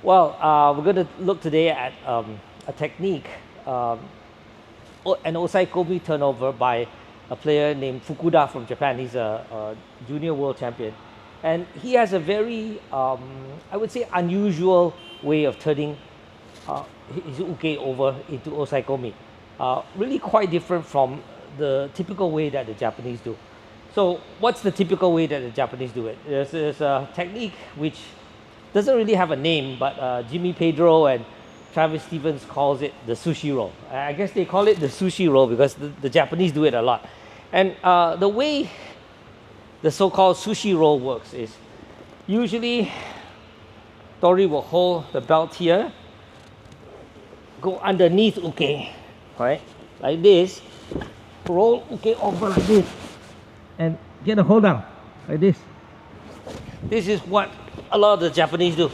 Well, we're going to look today at a technique, an osaikomi turnover by a player named Fukuda from Japan. He's a junior world champion. And he has a very, I would say, unusual way of turning his uke over into osaikomi. Really quite different from the typical way that the Japanese do. So what's the typical way that the Japanese do it? There's a technique which doesn't really have a name, but Jimmy Pedro and Travis Stevens calls it the sushi roll. I guess they call it the sushi roll because the Japanese do it a lot. And the way the so-called sushi roll works is usually Tori will hold the belt here, go underneath uke, right, like this, roll uke over like this, and get a hold down like this. This is what a lot of the Japanese do.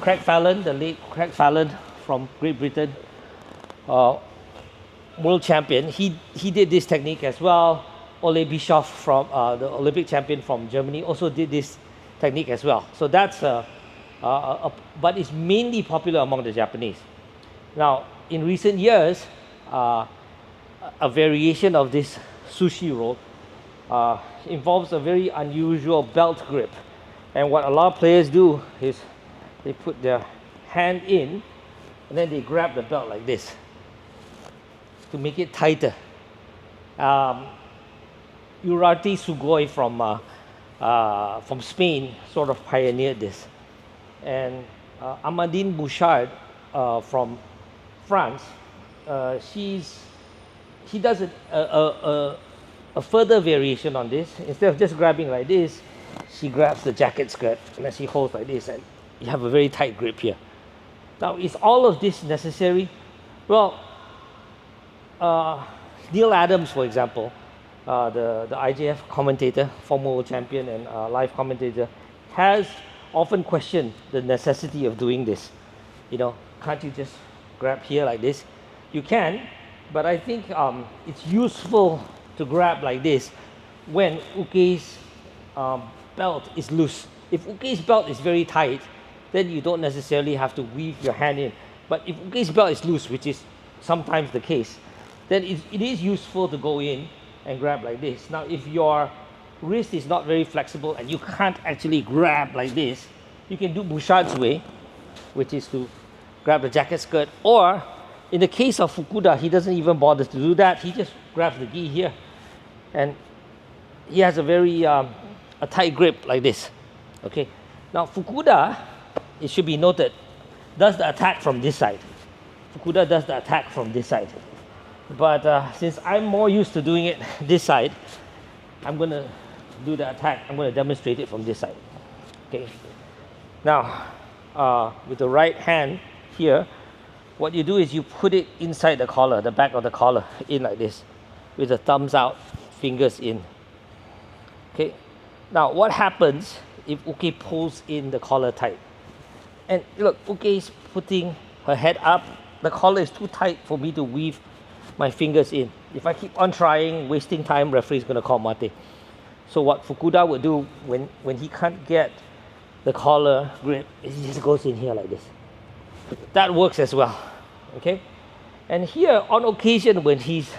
Craig Fallon, the late Craig Fallon from Great Britain, world champion, he did this technique as well. Ole Bischoff from the Olympic champion from Germany also did this technique as well. So that's but it's mainly popular among the Japanese. Now, in recent years, a variation of this sushi roll involves a very unusual belt grip. And what a lot of players do is they put their hand in and then they grab the belt like this to make it tighter. Urarti Sugoi from Spain sort of pioneered this. And Amandine Bouchard from France, she does a further variation on this. Instead of just grabbing like this, she grabs the jacket skirt and then she holds like this, and you have a very tight grip here. Now, is all of this necessary? Well, Neil Adams, for example, the IJF commentator, former world champion and live commentator, has often questioned the necessity of doing this. You know, can't you just grab here like this? You can, but I think it's useful to grab like this when uke's belt is loose. If uke's belt is very tight, then you don't necessarily have to weave your hand in. But if uke's belt is loose, which is sometimes the case, then it is useful to go in and grab like this. Now, if your wrist is not very flexible and you can't actually grab like this, you can do Bouchard's way, which is to grab the jacket skirt, or in the case of Fukuda, he doesn't even bother to do that. He just grabs the gi here, and he has a very a tight grip like this. Okay. Now Fukuda, it should be noted, does the attack from this side. Fukuda does the attack from this side. But since I'm more used to doing it this side, I'm going to do the attack. I'm going to demonstrate it from this side. Okay. Now, with the right hand here, what you do is you put it inside the collar, the back of the collar, in like this, with the thumbs out, fingers in. Okay. Now, what happens if uke pulls in the collar tight? And look, uke is putting her head up. The collar is too tight for me to weave my fingers in. If I keep on trying, wasting time, referee is going to call mate. So what Fukuda would do when he can't get the collar grip, he just goes in here like this. That works as well. Okay? And here, on occasion, when he's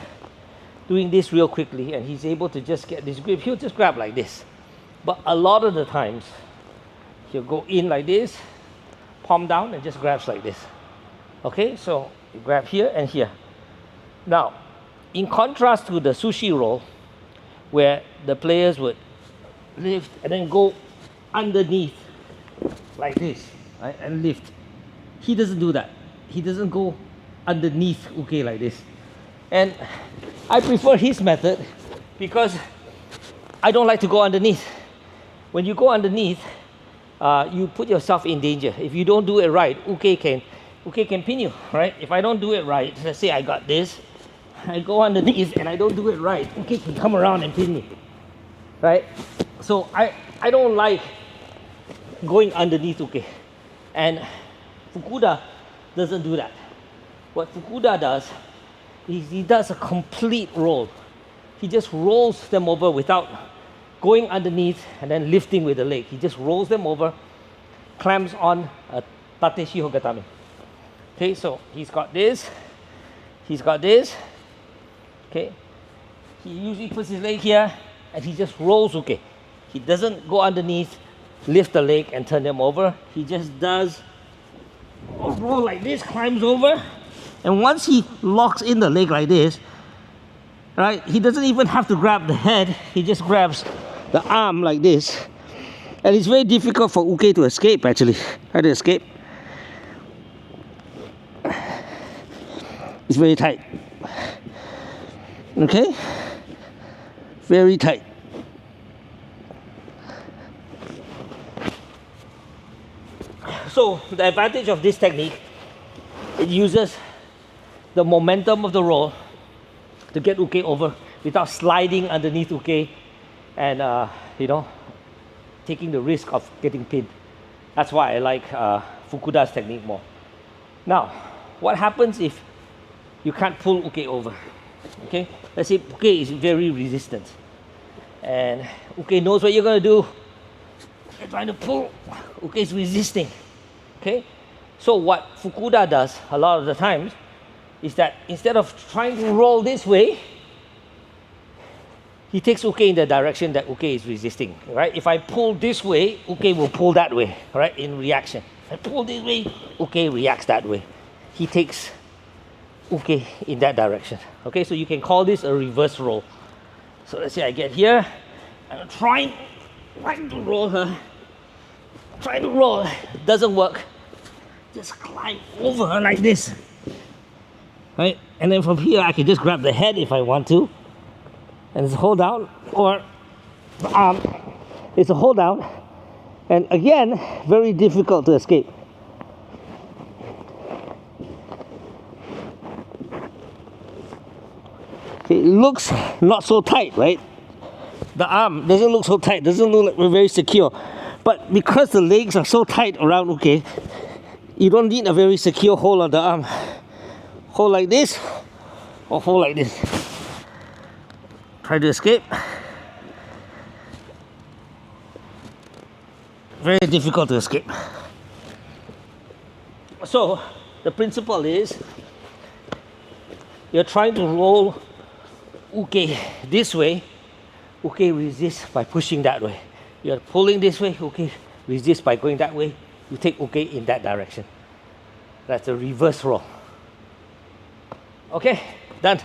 doing this real quickly and he's able to just get this grip, he'll just grab like this. But a lot of the times, he'll go in like this, palm down, and just grabs like this. Okay? So you grab here and here. Now, in contrast to the sushi roll, where the players would lift and then go underneath like this, right, and lift, he doesn't do that. He doesn't go underneath uke like this. And I prefer his method because I don't like to go underneath. When you go underneath, you put yourself in danger. If you don't do it right, uke can pin you, right? If I don't do it right, let's say I got this, I go underneath and I don't do it right, uke can come around and pin me, right? So I don't like going underneath uke. And Fukuda doesn't do that. What Fukuda does is he does a complete roll. He just rolls them over without going underneath and then lifting with the leg. He just rolls them over, clamps on a Tateshi Hogatame. Okay, so he's got this, okay. He usually puts his leg here and he just rolls uke. He doesn't go underneath, lift the leg and turn them over. He just does a roll like this, climbs over, and once he locks in the leg like this, right, he doesn't even have to grab the head, he just grabs the arm like this. And it's very difficult for uke to escape actually. Try to escape. It's very tight. Okay? Very tight. So the advantage of this technique, it uses the momentum of the roll to get uke over without sliding underneath uke and taking the risk of getting pinned. That's why I like Fukuda's technique more. Now, what happens if you can't pull uke over? Okay, let's say uke is very resistant and uke knows what you're going to do. You're trying to pull, uke is resisting. Okay, so what Fukuda does a lot of the times is that instead of trying to roll this way, he takes uke in the direction that uke is resisting, right? If I pull this way, uke will pull that way, right, in reaction. If I pull this way, uke reacts that way. He takes uke in that direction. Okay, so you can call this a reverse roll. So let's say I get here, and I'm trying to roll her, trying to roll, doesn't work. Just climb over her like this, right? And then from here I can just grab the head if I want to, and just hold down, or the arm. It's a hold down, and again, very difficult to escape. It looks not so tight, right? The arm doesn't look so tight, doesn't look like we're very secure. But because the legs are so tight around uke, you don't need a very secure hold on the arm. Hold like this, or hold like this. Try to escape. Very difficult to escape. So, the principle is, you're trying to roll uke this way, uke resists by pushing that way. You're pulling this way, uke resists by going that way. You take uke in that direction. That's a reverse roll. Okay, done.